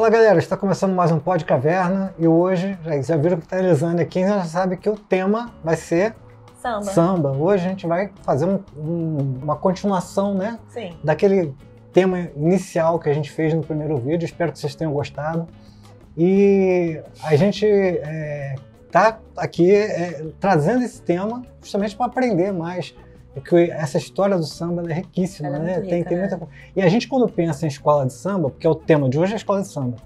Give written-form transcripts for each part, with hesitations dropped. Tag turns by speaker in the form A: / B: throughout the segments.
A: Fala galera, está começando mais um Pod Caverna e hoje, já viram que está Elisane aqui, já sabe que o tema vai ser samba. Hoje a gente vai fazer uma continuação, né?
B: Sim.
A: Daquele tema inicial que a gente fez no primeiro vídeo, espero que vocês tenham gostado. E a gente está aqui trazendo esse tema justamente para aprender mais. Porque essa história do samba é riquíssima, né? Tem muita... E a gente, quando pensa em escola de samba, porque é o tema de hoje, é a escola de samba,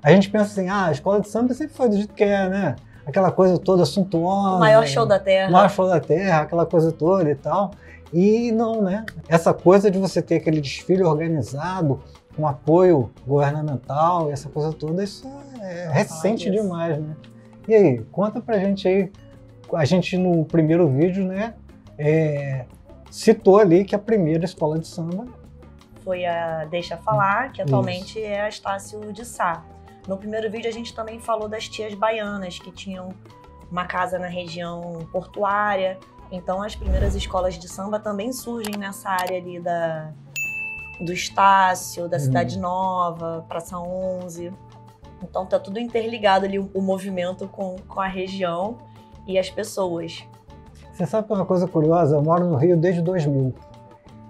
A: a gente pensa assim, a escola de samba sempre foi do jeito que é, né? Aquela coisa toda suntuosa.
B: O maior show da terra.
A: O maior show da terra, aquela coisa toda e tal. E não, né? Essa coisa de você ter aquele desfile organizado, com apoio governamental, essa coisa toda, isso é recente demais, né? E aí, conta pra gente aí, a gente no primeiro vídeo, né? Citou ali que a primeira escola de samba
B: foi a Deixa Falar, que atualmente é a Estácio de Sá. No primeiro vídeo a gente também falou das tias baianas, que tinham uma casa na região portuária. Então as primeiras escolas de samba também surgem nessa área ali do Estácio, da Cidade Nova, Praça 11. Então tá tudo interligado ali, o movimento com a região e as pessoas.
A: Você sabe que é uma coisa curiosa? Eu moro no Rio desde 2000.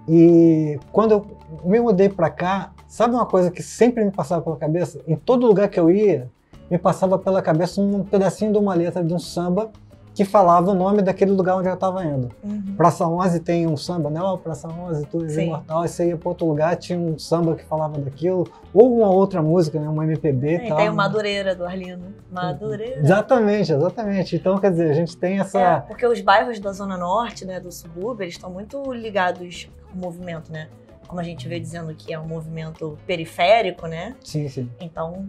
A: E quando eu me mudei para cá, sabe uma coisa que sempre me passava pela cabeça? Em todo lugar que eu ia, me passava pela cabeça um pedacinho de uma letra de um samba que falava o nome daquele lugar onde eu estava indo. Praça 11 tem um samba, né? Praça 11, tu és imortal. Aí você ia para outro lugar, tinha um samba que falava daquilo. Ou uma outra música, né? Uma MPB e tal.
B: Tem o Madureira, do Arlindo. Madureira.
A: Exatamente. Então, quer dizer, a gente tem essa...
B: porque os bairros da Zona Norte, né, do subúrbio, eles estão muito ligados ao movimento, né? Como a gente vê dizendo que é um movimento periférico, né?
A: Sim.
B: Então,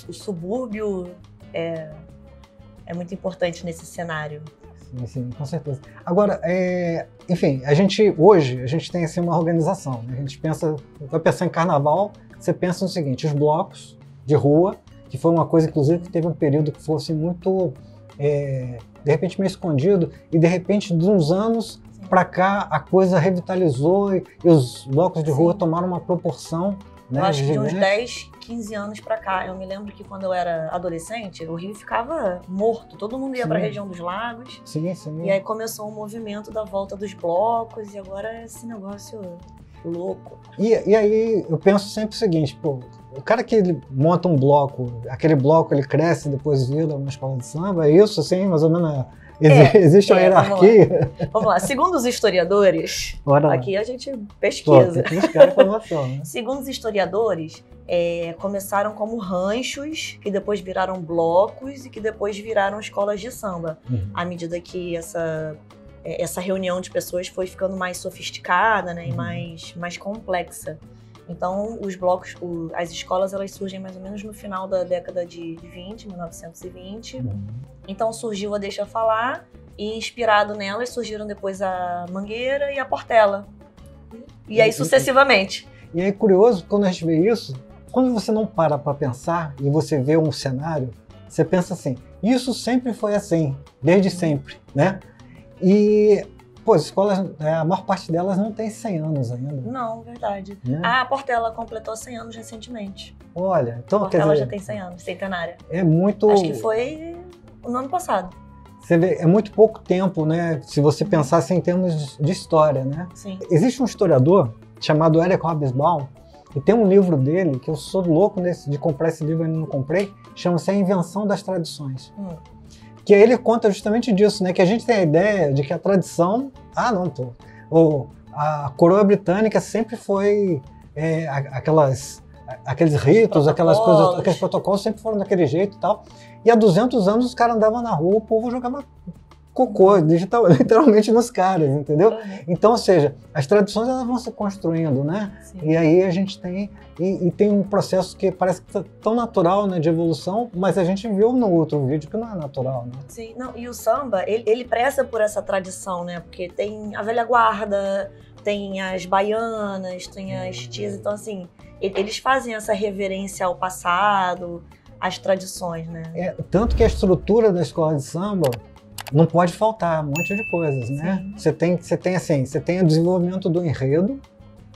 B: o subúrbio é muito importante nesse cenário.
A: Sim, com certeza. Agora, enfim, hoje a gente tem assim, uma organização, né? A gente vai pensar em carnaval, você pensa no seguinte, os blocos de rua, que foi uma coisa, inclusive, que teve um período que fosse muito, de repente, meio escondido, e de repente, de uns anos para cá, a coisa revitalizou e os blocos de rua tomaram uma proporção.
B: Eu acho que de uns 10, 15 anos pra cá. Eu me lembro que quando eu era adolescente, o Rio ficava morto. Todo mundo ia pra região dos lagos.
A: Sim.
B: E aí começou o movimento da volta dos blocos. E agora é esse negócio louco.
A: E aí eu penso sempre o seguinte, pô, o cara que ele monta um bloco, aquele bloco ele cresce e depois vira uma escola de samba, é isso assim, mais ou menos... Existe uma hierarquia?
B: Vamos lá. Segundo os historiadores, aqui a gente pesquisa.
A: Tem que buscar informação, né?
B: Segundo os historiadores, começaram como ranchos, que depois viraram blocos e que depois viraram escolas de samba. À medida que essa reunião de pessoas foi ficando mais sofisticada, né, e mais complexa. Então, os blocos, as escolas, elas surgem mais ou menos no final da década de 1920. Então, surgiu a Deixa Falar e, inspirado nelas, surgiram depois a Mangueira e a Portela. E aí, sucessivamente.
A: E aí, curioso, quando a gente vê isso, quando você não para pensar e você vê um cenário, você pensa assim, isso sempre foi assim, desde sempre, né? E... Pô, as escolas, a maior parte delas não tem 100 anos ainda.
B: Não, verdade.
A: Né?
B: A Portela completou 100 anos recentemente.
A: Olha, então...
B: A Portela já tem 100 anos, centenária.
A: É muito...
B: Acho que foi no ano passado.
A: Você vê, é muito pouco tempo, né? Se você pensasse em termos de história, né?
B: Sim.
A: Existe um historiador chamado Eric Hobsbawm, e tem um livro dele, que eu sou louco de comprar esse livro, ainda não comprei, chama-se A Invenção das Tradições. Que ele conta justamente disso, né? Que a gente tem a ideia de que a tradição... a coroa britânica sempre foi aqueles ritos, aquelas coisas, aqueles protocolos sempre foram daquele jeito e tal. E há 200 anos os caras andavam na rua, o povo jogava cocô, literalmente nos caras, entendeu? Então, ou seja, as tradições elas vão se construindo, né?
B: Sim.
A: E aí a gente tem... E tem um processo que parece tão natural, né, de evolução, mas a gente viu no outro vídeo que não é natural, né?
B: Sim, não, e o samba, ele preza por essa tradição, né? Porque tem a velha guarda, tem as baianas, tem as tias, então assim, eles fazem essa reverência ao passado, às tradições, né?
A: Tanto que a estrutura da escola de samba não pode faltar um monte de coisas, né? Você tem o desenvolvimento do enredo,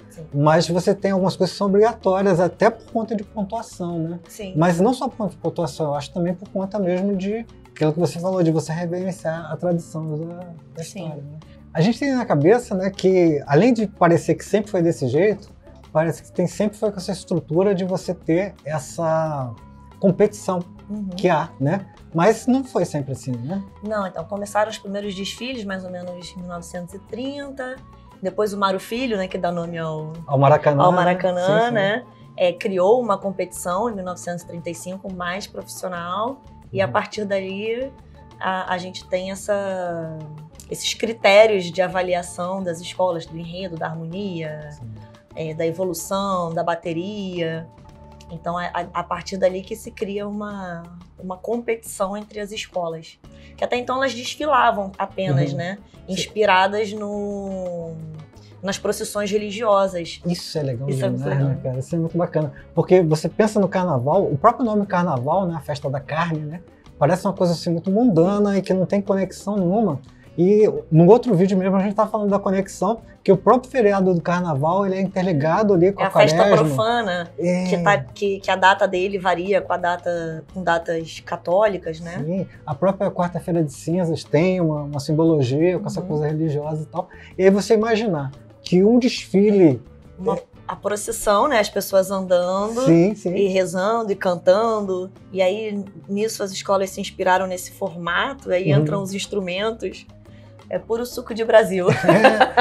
B: Sim.
A: Mas você tem algumas coisas que são obrigatórias, até por conta de pontuação, né?
B: Sim.
A: Mas não só por conta de pontuação, eu acho também por conta mesmo de aquilo que você falou, de você reverenciar a tradição da história. Né? A gente tem na cabeça, né, que além de parecer que sempre foi desse jeito, parece que sempre foi com essa estrutura de você ter essa competição que há, né? Mas não foi sempre assim, né?
B: Não, então começaram os primeiros desfiles mais ou menos em 1930, depois o Mário Filho, né, que dá nome ao Maracanã,
A: sim.
B: né? Criou uma competição em 1935 mais profissional e a partir dali a gente tem esses critérios de avaliação das escolas, do enredo, da harmonia, da evolução, da bateria. Então, a partir dali que se cria uma competição entre as escolas. Que até então elas desfilavam apenas, né? Inspiradas nas procissões religiosas.
A: Isso é legal
B: Isso
A: demais,
B: é legal.
A: né, cara? Isso é muito bacana. Porque você pensa no carnaval, o próprio nome carnaval, né? A festa da carne, né? Parece uma coisa assim muito mundana e que não tem conexão nenhuma. E no outro vídeo mesmo a gente tá falando da conexão, que o próprio feriado do carnaval ele é interligado ali com a
B: festa
A: quaresma.
B: profana, que a data dele varia com datas católicas, né?
A: Sim, a própria quarta-feira de cinzas tem uma simbologia com essa coisa religiosa e tal. E aí você imaginar que um desfile...
B: A procissão, né? As pessoas andando e rezando e cantando. E aí, nisso, as escolas se inspiraram nesse formato. Aí entram os instrumentos. É puro suco de Brasil.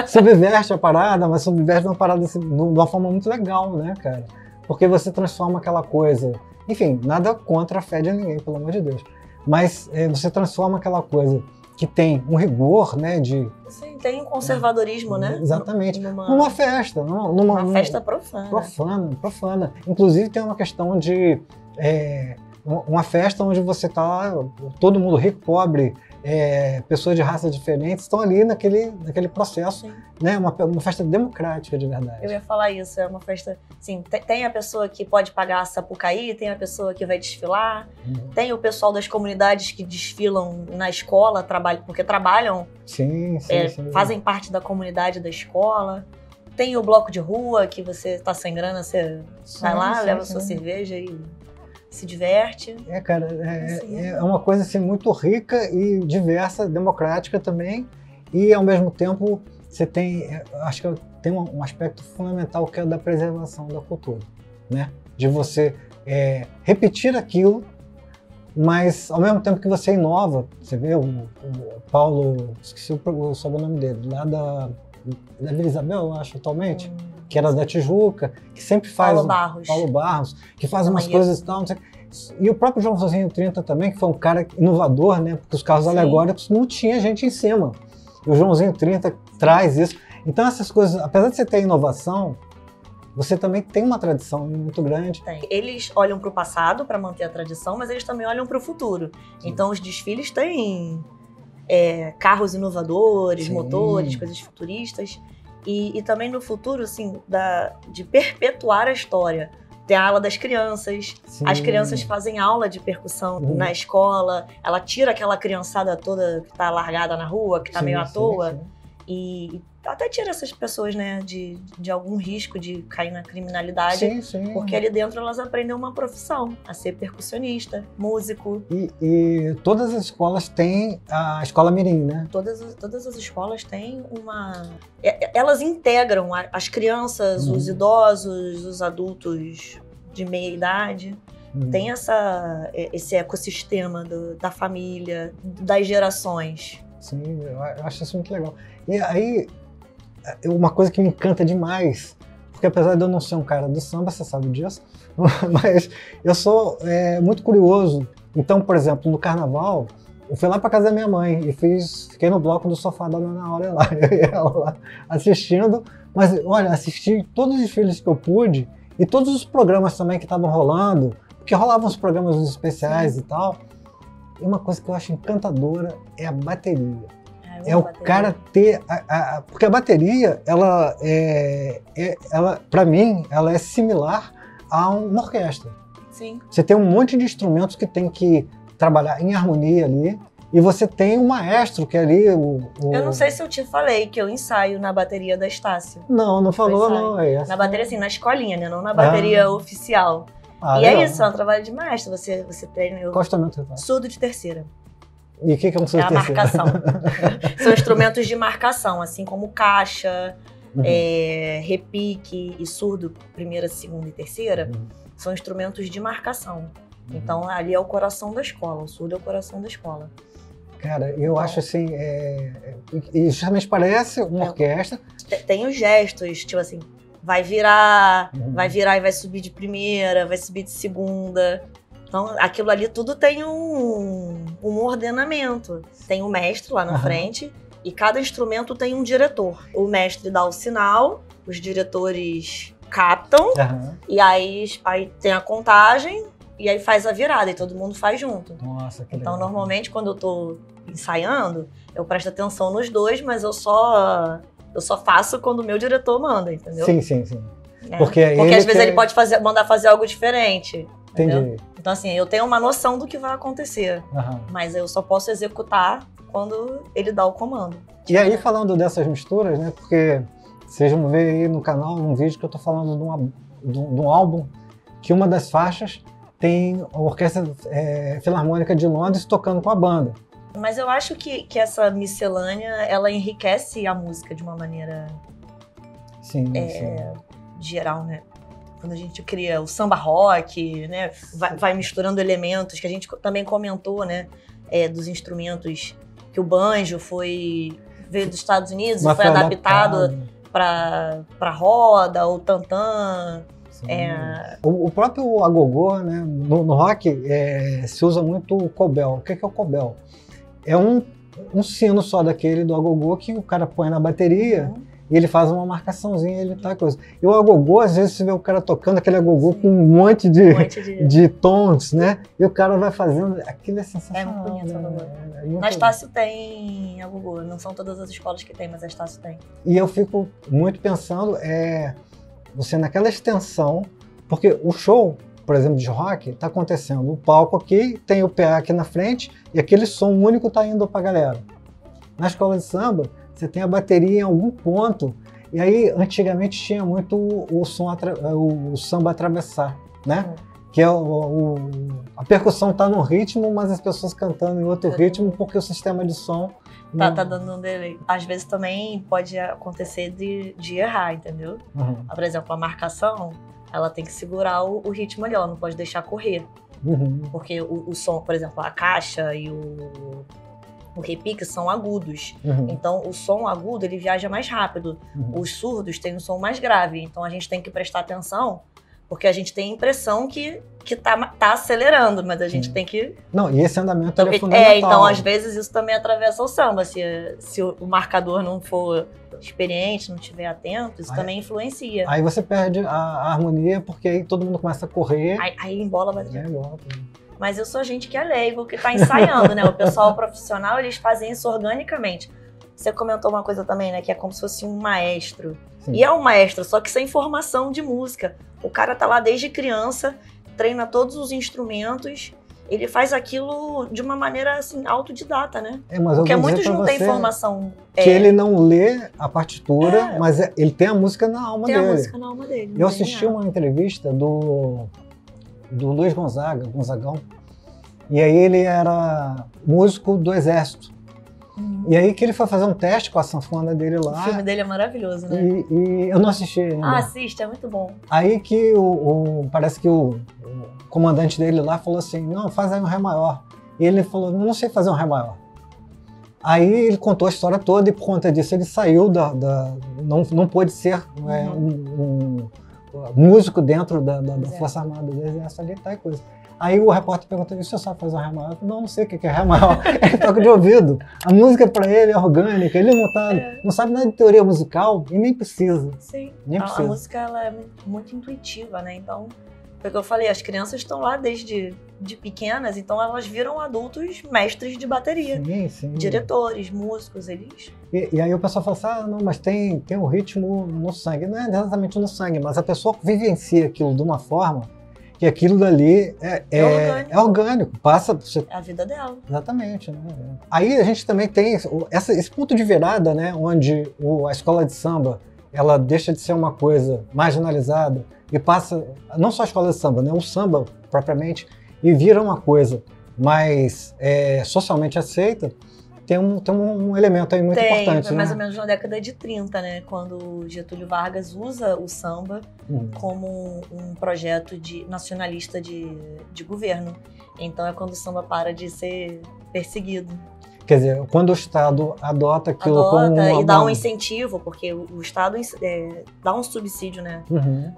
A: Subverte a parada, mas subverte de uma parada assim, de uma forma muito legal, né, cara? Porque você transforma aquela coisa... Enfim, nada contra a fé de ninguém, pelo amor de Deus. Mas você transforma aquela coisa que tem um rigor, né, de...
B: Sim, tem um conservadorismo, né?
A: Exatamente. Numa festa. Numa
B: festa profana.
A: Profana. Inclusive tem uma questão de... uma festa onde você tá lá, todo mundo rico, pobre, pessoas de raças diferentes estão ali naquele processo, né? Uma festa democrática de verdade.
B: Eu ia falar isso, é uma festa, assim, tem a pessoa que pode pagar a Sapucaí, tem a pessoa que vai desfilar, tem o pessoal das comunidades que desfilam na escola, porque trabalham, fazem parte da comunidade da escola. Tem o bloco de rua, que você tá sem grana, você vai lá, leva sua cerveja e se diverte.
A: Cara, é uma coisa assim, muito rica e diversa, democrática também, e ao mesmo tempo você tem, acho que tem um aspecto fundamental que é o da preservação da cultura, né? De você repetir aquilo, mas ao mesmo tempo que você inova. Você vê o Paulo, esqueci o sobrenome dele, lá da Vila Isabel, eu acho, atualmente, que era da Tijuca, que sempre faz... Paulo Barros, que faz umas coisas e tal, não sei. E o próprio Joãozinho 30 também, que foi um cara inovador, né? Porque os carros alegóricos não tinha gente em cima. E o Joãozinho 30 traz isso. Então essas coisas, apesar de você ter inovação, você também tem uma tradição muito grande.
B: Eles olham para o passado para manter a tradição, mas eles também olham para o futuro. Então os desfiles têm carros inovadores, motores, coisas futuristas. E também no futuro, assim, de perpetuar a história. Tem a ala das crianças, as crianças fazem aula de percussão na escola, ela tira aquela criançada toda que tá largada na rua, que tá meio à toa, e até tira essas pessoas, né, de algum risco de cair na criminalidade, porque ali dentro elas aprendem uma profissão, a ser percussionista, músico.
A: E todas as escolas têm a escola mirim, né?
B: Todas as escolas têm elas integram as crianças, os idosos, os adultos de meia idade. Tem esse ecossistema da família, das gerações.
A: Sim, eu acho isso muito legal. E aí, uma coisa que me encanta demais, porque apesar de eu não ser um cara do samba, você sabe disso, mas eu sou muito curioso. Então, por exemplo, no carnaval, eu fui lá para casa da minha mãe e fiquei no bloco do sofá da Dona Áurea lá, eu e ela lá assistindo. Mas, olha, assisti todos os desfiles que eu pude e todos os programas também que estavam rolando, porque rolavam os programas especiais e tal. E uma coisa que eu acho encantadora é a bateria. O cara ter... porque a bateria, ela para mim, ela é similar a uma orquestra.
B: Sim.
A: Você tem um monte de instrumentos que tem que trabalhar em harmonia ali E você tem um maestro que é ali...
B: Eu não sei se eu te falei que eu ensaio na bateria da Estácio.
A: Não falou, não.
B: Na bateria, assim, na escolinha, né? Não na bateria oficial. E
A: legal.
B: é isso, é um trabalho de maestro. Você treina...
A: Qual instrumento você faz?
B: Surdo de terceira.
A: E o que é um surdo de terceira?
B: É a marcação. São instrumentos de marcação, assim como caixa, repique e surdo, primeira, segunda e terceira, são instrumentos de marcação. Então, ali é o coração da escola. O surdo é o coração da escola.
A: Cara, eu acho assim, e justamente parece uma orquestra.
B: Tem os gestos, tipo assim, vai virar e vai subir de primeira, vai subir de segunda. Então, aquilo ali tudo tem um ordenamento. Tem o mestre lá na frente e cada instrumento tem um diretor. O mestre dá o sinal, os diretores captam e aí tem a contagem e aí faz a virada e todo mundo faz junto.
A: Nossa, que
B: então,
A: legal.
B: Normalmente, quando eu tô ensaiando, eu presto atenção nos dois, mas eu só faço quando o meu diretor manda, entendeu?
A: Sim.
B: Porque às vezes ele pode mandar fazer algo diferente.
A: Entendi.
B: Entendeu? Então, assim, eu tenho uma noção do que vai acontecer, mas eu só posso executar quando ele dá o comando.
A: E aí, falando dessas misturas, né? Porque vocês vão ver aí no canal um vídeo que eu tô falando de um álbum que uma das faixas tem a Orquestra Filarmônica de Londres tocando com a banda.
B: Mas eu acho que essa miscelânea, ela enriquece a música de uma maneira
A: sim.
B: geral, né? Quando a gente cria o samba rock, né? Vai misturando elementos, que a gente também comentou, né? Dos instrumentos, que o banjo veio dos Estados Unidos e foi adaptado para roda, ou tantã.
A: O próprio agogô, né? No rock se usa muito o cobel. O que é o cobel? É um sino só daquele do agogô que o cara põe na bateria e ele faz uma marcaçãozinha, ele tá coisa. E o agogô, às vezes você vê o cara tocando aquele agogô com um monte de tons, né? E o cara vai fazendo, aquilo é sensacional.
B: É muito bonito,
A: né?
B: Na Estácio tem agogô, não são todas as escolas que tem, mas a Estácio tem.
A: E eu fico muito pensando, você naquela extensão, porque o show, por exemplo, de rock, está acontecendo o palco aqui, tem o PA aqui na frente e aquele som único está indo para a galera. Na escola de samba, você tem a bateria em algum ponto e aí antigamente tinha muito o samba atravessar, né? Que é a percussão está num ritmo, mas as pessoas cantando em outro ritmo porque o sistema de som
B: tá dando um delay. Às vezes também pode acontecer de errar, entendeu? Por exemplo, a marcação, ela tem que segurar o ritmo ali, ela não pode deixar correr. Porque o som, por exemplo, a caixa e o repique são agudos. Então, o som agudo, ele viaja mais rápido. Os surdos têm um som mais grave. Então, a gente tem que prestar atenção, porque a gente tem a impressão que tá acelerando, mas a gente tem que...
A: Não, e esse andamento é fundamental.
B: Então, às vezes, isso também atravessa o samba. Se o marcador não for experiente, não estiver atento, isso também influencia.
A: Aí você perde a harmonia, porque aí todo mundo começa a correr.
B: Aí embola a bateria. Mas eu sou gente que é leigo, que tá ensaiando, né? O pessoal profissional, eles fazem isso organicamente. Você comentou uma coisa também, né? Que é como se fosse um maestro. Sim. E é um maestro, só que sem formação de música. O cara tá lá desde criança, treina todos os instrumentos, ele faz aquilo de uma maneira, assim, autodidata, né?
A: Mas
B: porque muitos não têm formação.
A: Que ele não lê a partitura, mas ele tem a música na alma dele.
B: Tem a música na alma dele.
A: Eu assisti uma entrevista do Luiz Gonzagão, e aí ele era músico do Exército. E aí que ele foi fazer um teste com a sanfona dele lá.
B: O filme dele é maravilhoso, né?
A: E eu não assisti ainda.
B: Assiste, é muito bom.
A: Aí que parece que o comandante dele lá falou assim, não, faz aí um Ré maior. E ele falou, não sei fazer um Ré maior. Aí ele contou a história toda e por conta disso ele saiu não pôde ser um músico dentro da Força Armada do Exército ali, tá e coisa. Aí o repórter perguntou, e o senhor sabe fazer um Ré maior? Não sei o que é Ré maior. Ele toca de ouvido. A música para ele é orgânica, ele não sabe nada de teoria musical e nem precisa.
B: Sim,
A: nem precisa.
B: A música ela é muito intuitiva, né? Então, foi o que eu falei, as crianças estão lá desde pequenas, então elas viram adultos mestres de bateria.
A: Sim.
B: Diretores, músicos, eles...
A: E aí o pessoal fala assim, não, mas tem um ritmo no sangue. Não é exatamente no sangue, mas a pessoa vivencia aquilo de uma forma que aquilo dali
B: orgânico.
A: é orgânico, passa...
B: É a vida dela.
A: Exatamente. Né? Aí a gente também tem esse ponto de virada, né, onde a escola de samba ela deixa de ser uma coisa marginalizada e passa, não só a escola de samba, né, o samba propriamente, e vira uma coisa mais socialmente aceita. Tem um elemento aí muito importante.
B: Mais
A: né?
B: ou menos na década de 30, né? Quando Getúlio Vargas usa o samba como um projeto nacionalista de governo. Então é quando o samba para de ser perseguido.
A: Quer dizer, quando o Estado adota aquilo como
B: e dá um incentivo, porque o Estado dá um subsídio, né?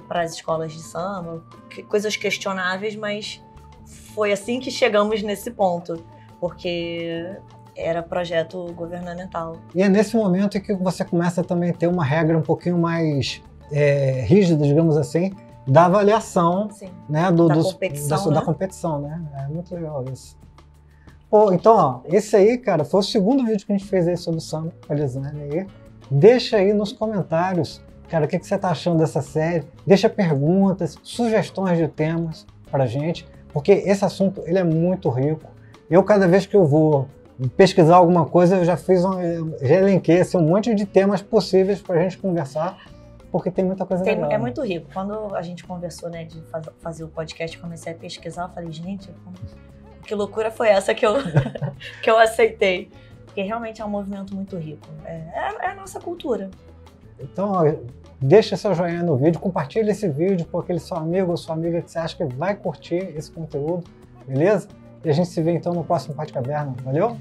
B: Para as escolas de samba, coisas questionáveis, mas foi assim que chegamos nesse ponto. Porque... era projeto governamental.
A: E é nesse momento que você começa também a ter uma regra um pouquinho mais rígida, digamos assim, da avaliação, né, da competição, né? É muito legal isso. Pô, então, ó, esse aí, cara, foi o segundo vídeo que a gente fez aí sobre o samba, design aí. Deixa aí nos comentários, cara, o que você tá achando dessa série. Deixa perguntas, sugestões de temas pra gente, porque esse assunto, ele é muito rico. Eu, cada vez que eu vou pesquisar alguma coisa, eu já elenquei assim, um monte de temas possíveis para a gente conversar, porque tem muita coisa legal.
B: É muito rico. Quando a gente conversou, né, de fazer o podcast, comecei a pesquisar, eu falei, gente, que loucura foi essa que eu aceitei? Porque realmente é um movimento muito rico. É a nossa cultura.
A: Então, ó, deixa seu joinha no vídeo, compartilha esse vídeo com aquele seu amigo ou sua amiga que você acha que vai curtir esse conteúdo, beleza? E a gente se vê então no próximo Pátio Caverna. Valeu?